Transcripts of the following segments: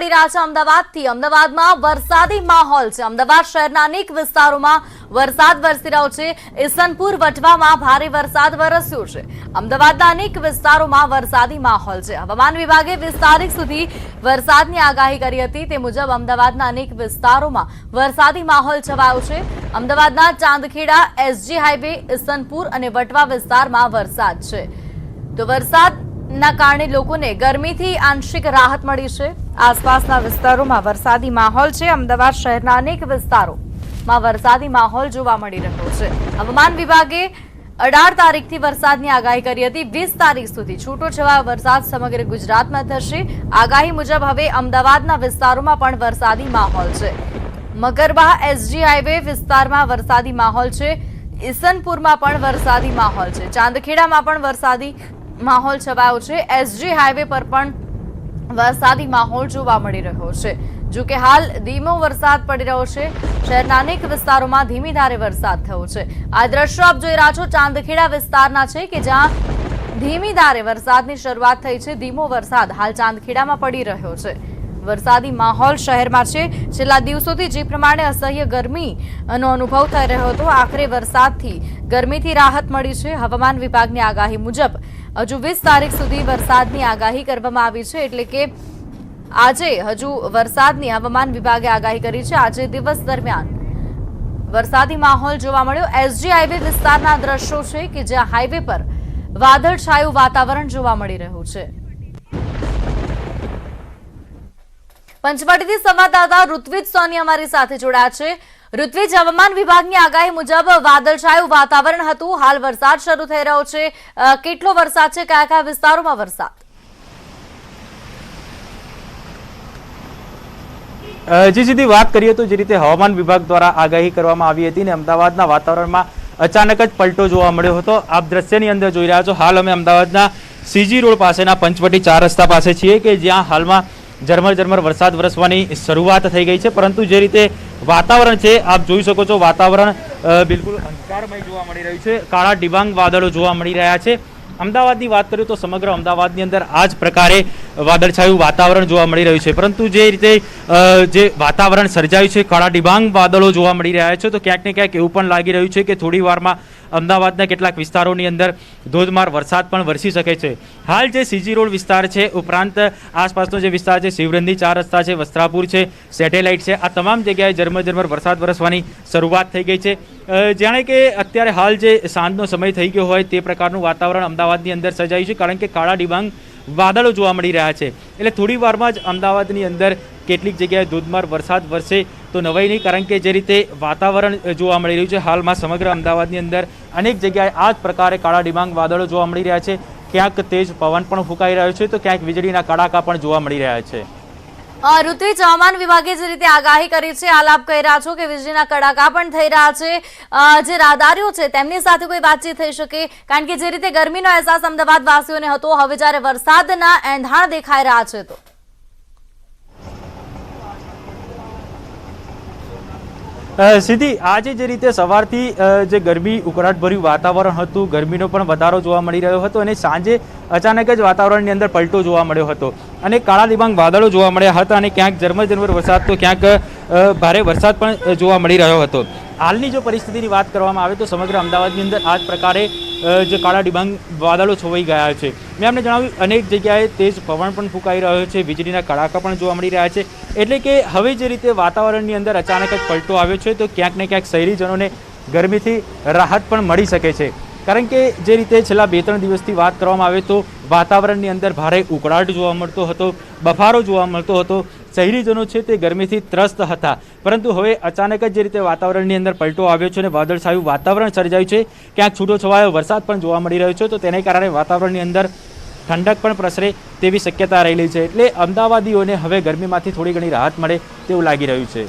મળી રહ્યા છે અમદાવાદથી। અમદાવાદમાં વરસાદી માહોલ છે। અમદાવાદ શહેરના અનેક વિસ્તારોમાં વરસાદ વરસી રહ્યો છે। ઈસનપુર વટવામાં ભારે વરસાદ વરસ્યો છે। અમદાવાદના અનેક વિસ્તારોમાં વરસાદી માહોલ છે। હવામાન વિભાગે 20 તારીખ સુધી વરસાદની આગાહી કરી હતી। તે મુજબ અમદાવાદના અનેક વિસ્તારોમાં વરસાદી માહોલ છવાયો છે। અમદાવાદના ચાંદખેડા, એસજી હાઈવે, ઈસનપુર અને વટવા વિસ્તારમાં વરસાદ છે। તો વરસાદના કારણે લોકોને ગરમીથી આંશિક રાહત મળી છે। આસપાસના વિસ્તારોમાં વરસાદી માહોલ છે। અમદાવાદ શહેરના અનેક વિસ્તારોમાં વરસાદી માહોલ જોવા મળી રહ્યો છે। હવામાન વિભાગે 18 તારીખથી વરસાદની આગાહી કરી હતી। 20 તારીખ સુધી છૂટોછવાયો વરસાદ સમગ્ર ગુજરાતમાં થશે। આગાહી મુજબ હવે અમદાવાદના વિસ્તારોમાં પણ વરસાદી માહોલ છે। મગરબા, એસજી હાઈવે વિસ્તારમાં વરસાદી માહોલ છે। ઈસનપુરમાં પણ વરસાદી માહોલ છે। ચાંદખેડામાં પણ વરસાદી માહોલ છવાયો છે। એસજી હાઈવે પર પણ વરસાદી માહોલ જોવા મળી રહ્યો છે। જો કે હાલ ધીમો વરસાદ પડી રહ્યો છે। શહેરના અનેક વિસ્તારોમાં ધીમી ધારે વરસાદ થયો છે। આ દ્રશ્યો આપ જોઈ રહ્યા છો ચાંદખેડા વિસ્તારના છે કે જ્યાં ધીમી ધારે વરસાદની શરૂઆત થઈ છે। ધીમો વરસાદ હાલ ચાંદખેડામાં પડી રહ્યો છે। વરસાદી માહોલ શહેરમાં છે। છેલ્લા દિવસોથી જે પ્રમાણે અસહ્ય ગરમીનો અનુભવ થઈ રહ્યો હતો, આખરે વરસાદથી ગરમીથી રાહત મળી છે। હવામાન વિભાગની આગાહી મુજબ હજુ 20 તારીખ સુધી વરસાદની આગાહી કરવામાં આવી છે। એટલે કે આજે હજુ વરસાદની હવામાન વિભાગે આગાહી કરી છે। આજે દિવસ દરમિયાન વરસાદી માહોલ જોવા મળ્યો। એસજી હાઈવે વિસ્તારના દ્રશ્યો છે કે જ્યાં હાઈવે પર વાદળછાયું વાતાવરણ જોવા મળી રહ્યું છે। પંચમઢીથી સંવાદદાતા ઋત્વિજ સોની અમારી સાથે જોડાયા છે। ઋત્વિજ, હવામાન વિભાગની આગાહી મુજબ વાદળછાયું વાતાવરણ હતું, હાલ વરસાદ શરૂ થઈ રહ્યો છે। કેટલો વરસાદ છે, કયા કયા વિસ્તારોમાં વરસાદ? જી સીધી વાત કરીએ તો જે રીતે હવામાન વિભાગ દ્વારા આગાહી કરવામાં આવી હતી ને અમદાવાદના વાતાવરણમાં અચાનક જ પલટો જોવા મળ્યો હતો। આપ દ્રશ્યની અંદર જોઈ રહ્યા છો, હાલ અમે અમદાવાદના સીજી રોડ પાસેના પંચવટી 4 રસ્તા પાસે છીએ કે જ્યાં હાલમાં ઝરમર વરસાદ વરસવાની શરૂઆત થઈ ગઈ છે। પરંતુ જે રીતે વાતાવરણ છે આપ જોઈ શકો છો, વાતાવરણ બિલકુલ અંધકારમય જોવા મળી રહ્યું છે। કાળા ડિબાંગ વાદળો જોવા મળી રહ્યા છે। અમદાવાદની વાત કરીએ તો સમગ્ર અમદાવાદની અંદર આ જ પ્રકારે વાદળછાયું વાતાવરણ જોવા મળી રહ્યું છે। પરંતુ જે રીતે જે વાતાવરણ સર્જાયું છે, કાળા ડિબાંગ વાદળો જોવા મળી રહ્યા છે, તો ક્યાંક ને ક્યાંક એવું પણ લાગી રહ્યું છે કે થોડી વારમાં અમદાવાદના કેટલાક વિસ્તારોની અંદર ધોધમાર વરસાદ પણ વરસી શકે છે। હાલ જે સીજી રોડ વિસ્તાર છે, ઉપરાંત આસપાસનો જે વિસ્તાર છે, શિવરંધી 4 રસ્તા છે, વસ્ત્રાપુર છે, સેટેલાઇટ છે, આ તમામ જગ્યાએ ઝરમર વરસાદ વરસવાની શરૂઆત થઈ ગઈ છે। જાણે કે અત્યારે હાલ જે સાંજનો સમય થઈ ગયો હોય તે પ્રકારનું વાતાવરણ અમદાવાદની અંદર સર્જાયું છે, કારણ કે કાળા ડિબાંગ વાદળો જોવા મળી રહ્યા છે। એટલે થોડી વારમાં જ અમદાવાદની અંદર કેટલીક જગ્યાએ ધોધમાર વરસાદ વરસે તો નવાઈ નહીં, કારણ કે જે રીતે વાતાવરણ જોવા મળી રહ્યું છે હાલમાં સમગ્ર અમદાવાદની અંદર અનેક જગ્યાએ આ જ પ્રકારે કાળા ડિબાંગ વાદળો જોવા મળી રહ્યા છે। ક્યાંક તેજ પવન પણ ફૂંકાઈ રહ્યો છે તો ક્યાંક વીજળીના કડાકા પણ જોવા મળી રહ્યા છે। ઋત્વિજ, હવામાન વિભાગે જે રીતે આગાહી કરી છે, હાલ આપ કહી રહ્યા છો કે વીજળીના કડાકા પણ થઈ રહ્યા છે। જે રાહદારીઓ છે તેમની સાથે કોઈ વાતચીત થઈ શકે? કારણ કે જે રીતે ગરમીનો અહેસાસ અમદાવાદ વાસીઓને હતો, હવે જ્યારે વરસાદના એંધાણ દેખાઈ રહ્યા છે તો સીધી આજે જે રીતે સવારથી જે ગરમી ઉકળાટભર્યું વાતાવરણ હતું, ગરમીનો પણ વધારો જોવા મળી રહ્યો હતો અને સાંજે અચાનક જ વાતાવરણની અંદર પલટો જોવા મળ્યો હતો અને કાળા ડિબાંગ વાદળો જોવા મળ્યા હતા અને ક્યાંક ઝરમર વરસાદ તો ક્યાંક ભારે વરસાદ પણ જોવા મળી રહ્યો હતો। હાલની જો પરિસ્થિતિની વાત કરવામાં આવે તો સમગ્ર અમદાવાદની અંદર આ જ પ્રકારે જે કાળા ડિબાંગ વાદળો છવાઈ ગયા છે। મેં આપને જણાવ્યું, અનેક જગ્યાએ તેજ પવન પણ ફૂંકાઈ રહ્યો છે, વીજળીના કડાકા પણ જોવા મળી રહ્યા છે। એટલે કે હવે જે રીતે વાતાવરણની અંદર અચાનક જ પલટો આવ્યો છે તો ક્યાંક ને ક્યાંક શહેરીજનોને ગરમીથી રાહત પણ મળી શકે છે। કારણ કે જે રીતે છેલ્લા 2-3 દિવસથી વાત કરવામાં આવે તો વાતાવરણની અંદર ભારે ઉકળાટ જોવા મળતો હતો, બફારો જોવા મળતો હતો, શહેરીજનો છે તે ગરમીથી ત્રસ્ત હતા। પરંતુ હવે અચાનક જ જે રીતે વાતાવરણની અંદર પલટો આવ્યો છે અને વાદળછાયું વાતાવરણ સર્જાયું છે, ક્યાંક છૂટોછવાયો વરસાદ પણ જોવા મળી રહ્યો છે, તો તેને કારણે વાતાવરણની અંદર ઠંડક પણ પ્રસરે તેવી શક્યતા રહેલી છે। એટલે અમદાવાદીઓને હવે ગરમીમાંથી થોડી ઘણી રાહત મળે તેવું લાગી રહ્યું છે।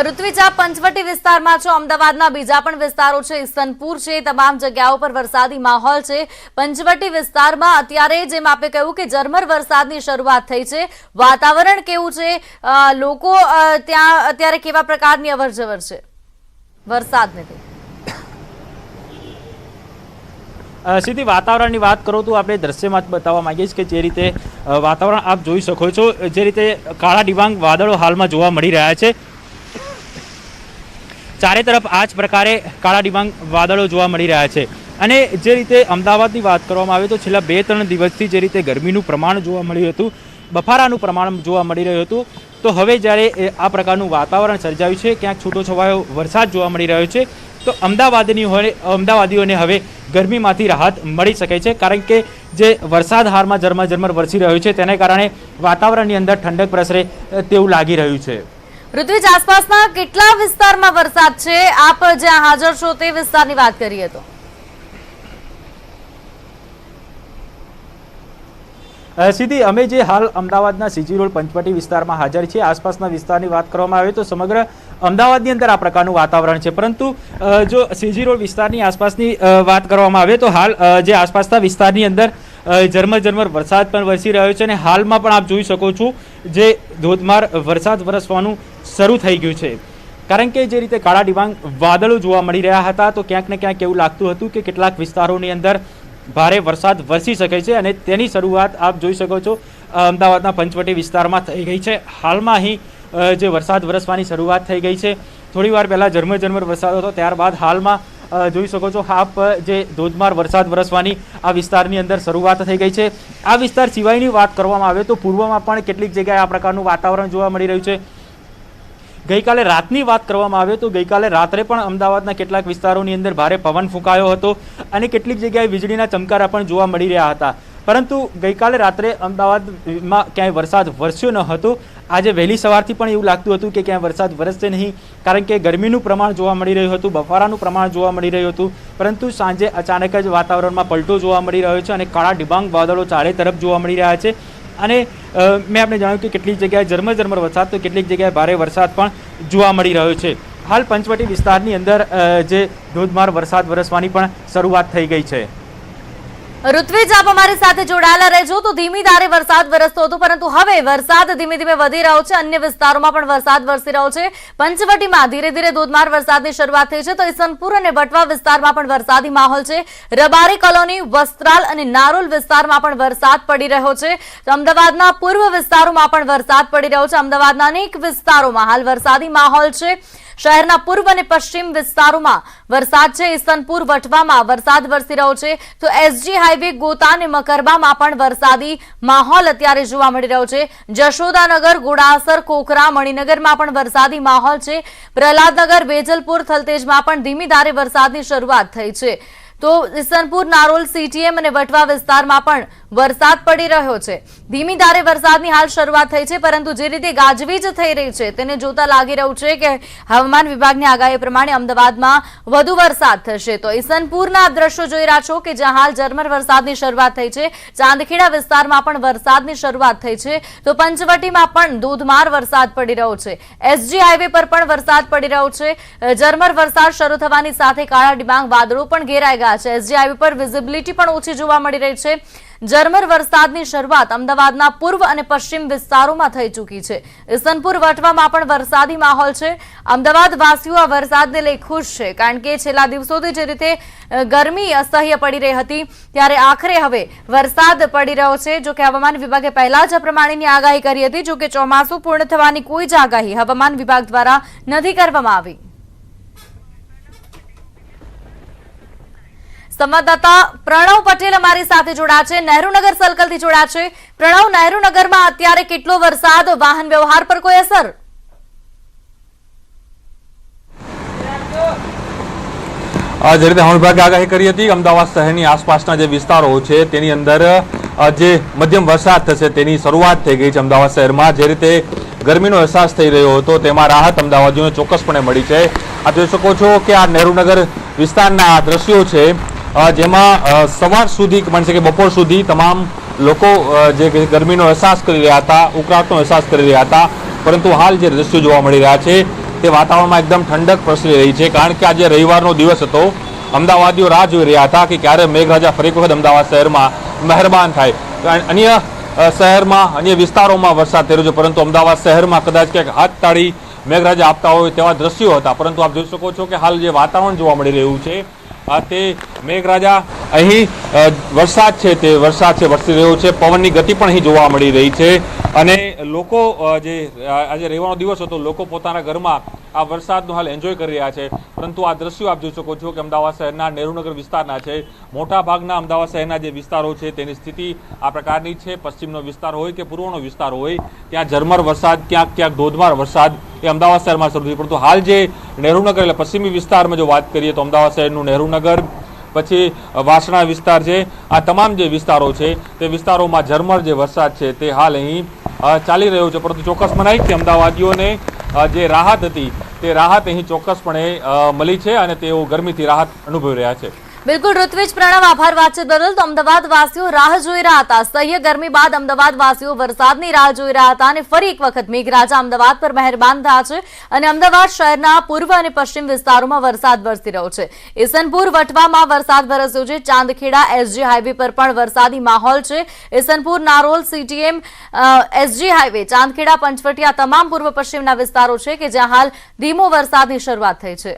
ઋત્વિજ, આપ પંચવટી વિસ્તારમાં છો, અમદાવાદના બીજા પણ વિસ્તારો છે, ઈસનપુર છે, તમામ જગ્યાઓ પર વરસાદી માહોલ છે। પંચવટી વિસ્તારમાં અત્યારે જેમ આપે કહ્યું કે ઝરમર વરસાદની શરૂઆત થઈ છે, વાતાવરણ કેવું છે? લોકો ત્યાં અત્યારે કેવા પ્રકારની અવરજવર છે વરસાદને? સીધી વાતાવરણની વાત કરો તો આપણે દ્રશ્યમાં જ બતાવવા માંગીએ છીએ કે જે રીતે વાતાવરણ આપ જોઈ શકો છો, જે રીતે કાળા ડિબાંગ વાદળો હાલમાં જોવા મળી રહ્યા છે. ચારે તરફ આ જ પ્રકારે કાળા ડિબાંગ વાદળો જોવા મળી રહ્યા છે. અને જે રીતે અમદાવાદની વાત કરવામાં આવે તો છેલ્લા 2-3 દિવસથી જે રીતે ગરમીનું પ્રમાણ જોવા મળ્યું હતું, બફારાનું પ્રમાણ જોવા મળી રહ્યું હતું, તો હવે જ્યારે આ પ્રકારનું વાતાવરણ સર્જાયું છે, ક્યાંક છૂટોછવાયો વરસાદ જોવા મળી રહ્યો છે, તો અમદાવાદીઓને હવે ગરમીમાંથી રાહત મળી શકે છે. કારણ કે જે વરસાદ હાલમાં ઝરમર વરસી રહ્યો છે તેને કારણે વાતાવરણની અંદર ઠંડક પ્રસરે તેવું લાગી રહ્યું છે. ઋત્વિજ, આસપાસના કેટલા વિસ્તારમાં વરસાદ છે? આપ જ્યાં હાજર છો તે વિસ્તારની વાત કરીએ તો. સીધી અમે જે હાલ અમદાવાદના સીજી રોડ પંચવટી વિસ્તારમાં હાજર છીએ, આસપાસના વિસ્તારની વાત કરવામાં આવે તો સમગ્ર અમદાવાદની અંદર આ પ્રકારનું વાતાવરણ છે. પરંતુ જો સીજી રોડ વિસ્તારની આસપાસની વાત કરવામાં આવે તો હાલ જે આસપાસના વિસ્તારની અંદર ઝરમર વરસાદ પણ વરસી રહ્યો છે. અને હાલમાં પણ આપ જોઈ શકો છો જે ધોધમાર વરસાદ વરસવાનું શરૂ થઈ ગયું છે. કારણ કે જે રીતે કાળા ડિબાંગ વાદળો જોવા મળી રહ્યા હતા, તો ક્યાંક ને ક્યાંક એવું લાગતું હતું કે કેટલાક વિસ્તારોની અંદર ભારે વરસાદ વરસી શકે છે. અને તેની શરૂઆત આપ જોઈ શકો છો અમદાવાદના પંચવટી વિસ્તારમાં થઈ ગઈ છે. હાલમાં અહીં જે વરસાદ વરસવાની શરૂઆત થઈ ગઈ છે. થોડી વાર પહેલાં ઝરમર વરસાદ હતો, ત્યારબાદ હાલમાં જોઈ શકો છો આપ જે ધોધમાર વરસાદ વરસવાની આ વિસ્તારની અંદર શરૂઆત થઈ ગઈ છે. આ વિસ્તાર સિવાયની વાત કરવામાં આવે તો પૂર્વમાં પણ કેટલીક જગ્યાએ આ પ્રકારનું વાતાવરણ જોવા મળી રહ્યું છે. ગઈકાલે રાતની વાત કરવામાં આવે તો ગઈકાલે રાત્રે પણ અમદાવાદના કેટલાક વિસ્તારોની અંદર ભારે પવન ફૂંકાયો હતો અને કેટલીક જગ્યાએ વીજળીના ચમકારા પણ જોવા મળી રહ્યા હતા. પરંતુ ગઈકાલે રાત્રે અમદાવાદમાં ક્યાંય વરસાદ વરસ્યો ન હતો. આજે વહેલી સવારથી પણ એવું લાગતું હતું કે ક્યાંય વરસાદ વરસશે નહીં, કારણ કે ગરમીનું પ્રમાણ જોવા મળી રહ્યું હતું, બફારાનું પ્રમાણ જોવા મળી રહ્યું હતું. પરંતુ સાંજે અચાનક જ વાતાવરણમાં પલટો જોવા મળી રહ્યો છે અને કાળા ડિબાંગ વાદળો ચારે તરફ જોવા મળી રહ્યા છે. અને મેં આપણે જાણ્યું કે કેટલીક જગ્યાએ ઝરમર વરસાદ તો કેટલીક જગ્યાએ ભારે વરસાદ પણ જોવા મળી રહ્યો છે. હાલ પંચવટી વિસ્તારની અંદર જે ધોધમાર વરસાદ વરસવાની પણ શરૂઆત થઈ ગઈ છે. ઋત્વિજ, આપ અમારી સાથે જોડાયેલા રહેજો. તો ધીમી ધારે વરસાદ વરસતો હતો, પરંતુ હવે વરસાદ ધીમે ધીમે વધી રહ્યો છે. અન્ય વિસ્તારોમાં પણ વરસાદ વરસી રહ્યો છે. પંચવટીમાં ધીરે ધીરે ધોધમાર વરસાદની શરૂઆત થઈ છે, તો ઈસનપુર અને વટવા વિસ્તારમાં પણ વરસાદી માહોલ છે. રબારી કોલોની, વસ્ત્રાલ અને નારોલ વિસ્તારમાં પણ વરસાદ પડી રહ્યો છે. તો અમદાવાદના પૂર્વ વિસ્તારોમાં પણ વરસાદ પડી રહ્યો છે. અમદાવાદના અનેક વિસ્તારોમાં હાલ વરસાદી માહોલ છે. શહેરના પૂર્વ અને પશ્ચિમ વિસ્તારોમાં વરસાદ છે. ઈસનપુર, વટવામાં વરસાદ વરસી રહ્યો છે. તો એસજી હાઈવે, ગોતા અને મકરબામાં પણ વરસાદી માહોલ અત્યારે જોવા મળી રહ્યો છે. જશોદાનગર, ગોડાસર, ખોખરા, મણિનગરમાં પણ વરસાદી માહોલ છે. પ્રહલાદનગર, વેજલપુર, થલતેજમાં પણ ધીમી ધારે વરસાદની શરૂઆત થઈ છે. તો ઈસનપુર, નારોલ, સીટીએમ અને વટવા વિસ્તારમાં પણ વરસાદ પડી રહ્યો છે. ધીમી ધારે વરસાદની હાલ શરૂઆત થઈ છે, પરંતુ જે રીતે ગાજવીજ થઈ રહી છે તેને જોતા લાગી રહ્યું છે કે હવામાન વિભાગની આગાહી પ્રમાણે અમદાવાદમાં વધુ વરસાદ થશે. તો ઈસનપુરના દ્રશ્યો જોઈ રહ્યા છો કે જ્યાં હાલ ઝરમર વરસાદની શરૂઆત થઈ છે. ચાંદખેડા વિસ્તારમાં પણ વરસાદની શરૂઆત થઈ છે. તો પંચવટીમાં પણ ધોધમાર વરસાદ પડી રહ્યો છે. એસજી હાઈવે પર પણ વરસાદ પડી રહ્યો છે. ઝરમર વરસાદ શરૂ થવાની સાથે કાળા ડિબાંગ વાદળો પણ ઘેરાઈ ગયા છે. એસજી હાઈવે પર વિઝિબિલિટી પણ ઓછી જોવા મળી રહી છે. ઝરમર વરસાદની શરૂઆત અમદાવાદના પૂર્વ અને પશ્ચિમ વિસ્તારોમાં થઈ ચૂકી છે. ઈસનપુર, વટવામાં પણ વરસાદી માહોલ છે. અમદાવાદ વાસીઓ આ વરસાદને લઈ ખુશ છે, કારણ કે છેલ્લા દિવસોથી જે રીતે ગરમી અસહ્ય પડી રહી હતી, ત્યારે આખરે હવે વરસાદ પડી રહ્યો છે. જો કે હવામાન વિભાગે પહેલા જ આ પ્રમાણેની આગાહી કરી હતી. જો કે ચોમાસું પૂર્ણ થવાની કોઈ જ આગાહી હવામાન વિભાગ દ્વારા નથી કરવામાં આવી. સંવાદદાતા પ્રણવ પટેલ અમારી સાથે જોડાયા છે, નહેરુનગર સર્કલથી જોડાયા છે. પ્રણવ, નહેરુનગરમાં અત્યારે કેટલો વરસાદ, વાહન વ્યવહાર પર કોઈ અસર? જે રીતે હવામાન વિભાગે આગાહી કરી હતી, અમદાવાદ શહેરની આસપાસના જે વિસ્તારો છે તેની અંદર જે મધ્યમ વરસાદ થશે તેની શરૂઆત થઈ ગઈ છે. અમદાવાદ શહેરમાં જે રીતે ગરમીનો અહેસાસ થઈ રહ્યો હતો તેમાં રાહત અમદાવાદીઓને ચોક્કસપણે મળી છે. આપ જોઈ શકો છો કે આ નહેરુનગર વિસ્તારના દ્રશ્યો છે, જેમાં સવાર સુધી માની કે બપોર સુધી તમામ લોકો જે ગરમીનો અહેસાસ કરી રહ્યા હતા, ઉકળાટનો અહેસાસ કરી રહ્યા હતા. પરંતુ હાલ જે દ્રશ્યો જોવા મળી રહ્યા છે તે વાતાવરણમાં એકદમ ઠંડક પ્રસરી રહી છે, કારણ કે આજે રવિવારનો દિવસ હતો. અમદાવાદીઓ રાહ જોઈ રહ્યા હતા કે ક્યારે મેઘરાજા ફરી વખત અમદાવાદ શહેરમાં મહેરબાન થાય. અન્ય શહેરમાં, અન્ય વિસ્તારોમાં વરસાદ થઈ રહ્યો છે, પરંતુ અમદાવાદ શહેરમાં કદાચ ક્યાંક હાથ તાળી મેઘરાજા આપતા હોય તેવા દ્રશ્યો હતા. પરંતુ આપ જોઈ શકો છો કે હાલ જે વાતાવરણ જોવા મળી રહ્યું છે તે મેઘરાજા અહીં વરસાદ છે તે વરસાદ છે વરસી રહ્યો છે, પવનની ગતિ પણ અહીં જોવા મળી રહી છે અને લોકો જે આજે રહેવાનો દિવસ હતો, લોકો પોતાના ઘરમાં આ વરસાદનો હાલ એન્જોય કરી રહ્યા છે. પરંતુ આ દ્રશ્યો આપ જોઈ શકો છો કે અમદાવાદ શહેરના નહેરુનગર વિસ્તારના છે. મોટા ભાગના અમદાવાદ શહેરના જે વિસ્તારો છે તેની સ્થિતિ આ પ્રકારની છે. પશ્ચિમનો વિસ્તાર હોય કે પૂર્વનો વિસ્તાર હોય, ત્યાં ઝરમર વરસાદ, ક્યાંક ક્યાંક ધોધમાર વરસાદ એ અમદાવાદ શહેરમાં શરૂ થયું. પરંતુ હાલ જે નહેરુનગર એટલે પશ્ચિમી વિસ્તારમાં જો વાત કરીએ તો અમદાવાદ શહેરનું નહેરુનગર, પછી વાસણા વિસ્તાર છે, આ તમામ જે વિસ્તારો છે તે વિસ્તારોમાં ઝરમર જે વરસાદ છે તે હાલ અહીં ચાલી રહ્યો છે. પરંતુ ચોક્કસ મનાય કે અમદાવાદીઓને જે રાહત હતી તે રાહત અહીં ચોક્કસપણે મળી છે અને તેઓ ગરમીથી રાહત અનુભવી રહ્યા છે. બિલકુલ ઋત્વિજ, પ્રણવ, આભાર વાતચીત બદલ. તો અમદાવાદ વાસીઓ રાહ જોઈ રહ્યા હતા. સહ્ય ગરમી બાદ અમદાવાદ વાસીઓ વરસાદની રાહ જોઈ રહ્યા હતા અને ફરી એક વખત મેઘરાજા અમદાવાદ પર મહેરબાન થયા છે અને અમદાવાદ શહેરના પૂર્વ અને પશ્ચિમ વિસ્તારોમાં વરસાદ વરસી રહ્યો છે. ઇસનપુર વટવામાં વરસાદ વરસ્યો છે. ચાંદખેડા એસજી હાઈવે પર પણ વરસાદી માહોલ છે. Isanpur, Narol, CTM, SG highway, Chandkheda, Panchavati, આ તમામ પૂર્વ પશ્ચિમના વિસ્તારો છે કે જ્યાં હાલ ધીમો વરસાદની શરૂઆત થઈ છે.